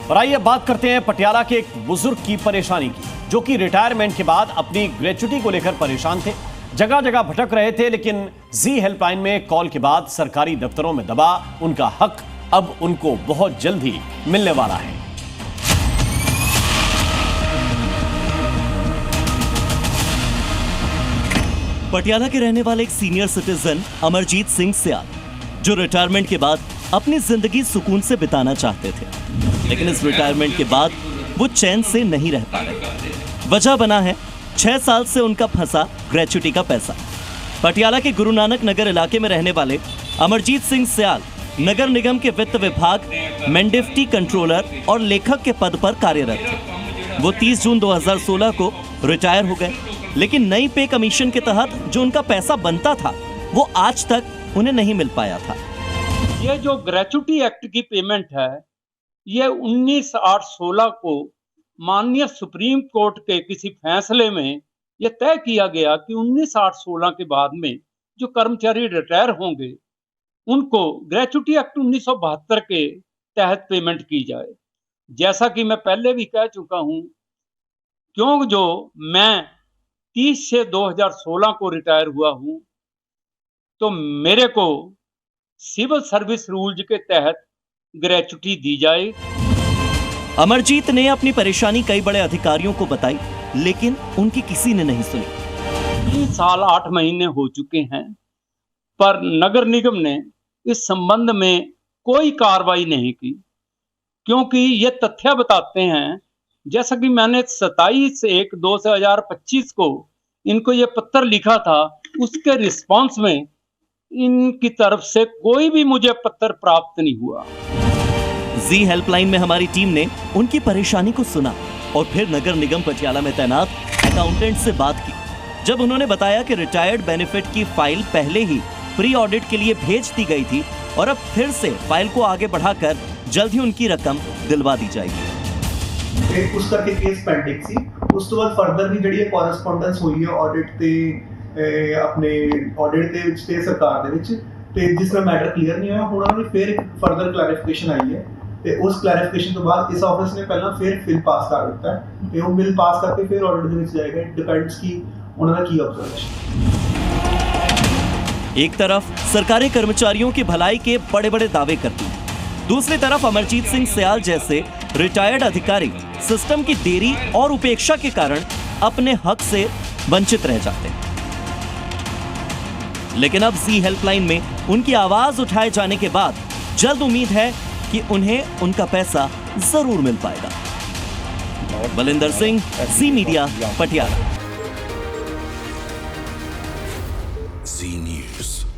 और आइए बात करते हैं पटियाला के एक बुजुर्ग की परेशानी की, जो कि रिटायरमेंट के बाद अपनी ग्रेच्युटी को लेकर परेशान थे। जगह जगह भटक रहे थे, लेकिन जी हेल्पलाइन में कॉल के बाद सरकारी दफ्तरों में दबा उनका हक अब उनको बहुत जल्द ही मिलने वाला है। पटियाला के रहने वाले एक सीनियर सिटीजन अमरजीत सिंह सियाल, जो रिटायरमेंट के बाद अपनी जिंदगी सुकून से बिताना चाहते थे, लेकिन इस रिटायरमेंट के बाद वो चैन से नहीं रह पा रहे। वजह बना है 6 साल से उनका फंसा ग्रेच्युटी का पैसा। पटियाला के गुरु नानक नगर इलाके में रहने वाले अमरजीत सिंह सियाल नगर निगम के वित्त विभाग में डिप्टी कंट्रोलर और लेखक के पद पर कार्यरत थे। वो 30 जून 2016 को रिटायर हो गए, लेकिन नई पे कमीशन के तहत जो उनका पैसा बनता था वो आज तक उन्हें नहीं मिल पाया था। ये जो ग्रेच्युटी एक्ट की पेमेंट है, ये 19/8/16 को माननीय सुप्रीम कोर्ट के किसी फैसले में यह तय किया गया कि 19/8/16 के बाद में जो कर्मचारी रिटायर होंगे उनको ग्रेच्युटी एक्ट 1972 के तहत पेमेंट की जाए। जैसा कि मैं पहले भी कह चुका हूं, क्योंकि जो मैं 30 से 2016 को रिटायर हुआ हूं, तो मेरे को सिविल सर्विस रूल्स के तहत ग्रेच्युटी दी जाए। अमरजीत ने अपनी परेशानी कई बड़े अधिकारियों को बताई, लेकिन उनकी किसी ने नहीं सुनी। 3 साल 8 महीने हो चुके हैं, पर नगर निगम ने इस संबंध में कोई कार्रवाई नहीं की, क्योंकि ये तथ्य बताते हैं, जैसा कि मैंने 27/1/2025 को इनको ये पत्र लिखा था, उसके रिस्पांस में इनकी तरफ से कोई भी मुझे पत्र प्राप्त नहीं हुआ। जी हेल्पलाइन में हमारी टीम ने उनकी परेशानी को सुना और फिर नगर निगम पटियाला में तैनात अकाउंटेंट से बात की। जब उन्होंने बताया कि रिटायर्ड बेनिफिट की फाइल पहले ही प्री ऑडिट के लिए भेज दी गई थी और अब फिर से फाइल को आगे बढ़ाकर जल्द ही उनकी रकम दिलवा दी जाएगी। एक उस करके केस पेंडिंग सी, उस तो बाद फर्दर भी ਜਿਹੜੀ ਕੋਰਸਪੋਂਡੈਂਸ ਹੋਈ ਹੈ ਆਡਿਟ ਤੇ ਆਪਣੇ ਆਡਿਟ ਦੇ ਵਿੱਚ ਤੇ ਸਰਕਾਰ ਦੇ ਵਿੱਚ, ਤੇ ਜਿਸ ਨਾਲ ਮੈਟਰ ਕਲੀਅਰ ਨਹੀਂ ਹੋਇਆ। ਹੁਣ ਉਹਨਾਂ ਨੇ ਫਿਰ ਫਰਦਰ ਕਲੈਰੀਫਿਕੇਸ਼ਨ ਆਈ ਹੈ, ਤੇ ਉਸ ਕਲੈਰੀਫਿਕੇਸ਼ਨ ਤੋਂ ਬਾਅਦ ਇਸ ਆਫਿਸ ਨੇ ਪਹਿਲਾਂ ਫਿਰ ਬਿੱਲ ਪਾਸ ਕਰ ਦਿੱਤਾ ਹੈ, ਤੇ ਉਹ ਬਿੱਲ ਪਾਸ ਕਰਕੇ ਫਿਰ ਆਡਿਟ ਦੇ ਵਿੱਚ ਜਾਏਗਾ। ਡਿਪੈਂਡਸ ਕੀ ਉਹਨਾਂ ਦਾ ਕੀ ऑब्जर्वेशन। एक तरफ सरकारी कर्मचारियों की भलाई के बड़े बड़े दावे करती है, दूसरी तरफ अमरजीत सिंह सियाल जैसे रिटायर्ड अधिकारी सिस्टम की देरी और उपेक्षा के कारण अपने हक से वंचित रह जाते हैं। लेकिन अब जी हेल्पलाइन में उनकी आवाज उठाए जाने के बाद जल्द उम्मीद है कि उन्हें उनका पैसा जरूर मिल पाएगा। बलिंदर सिंह, जी मीडिया, पटियाला। जी न्यूज़।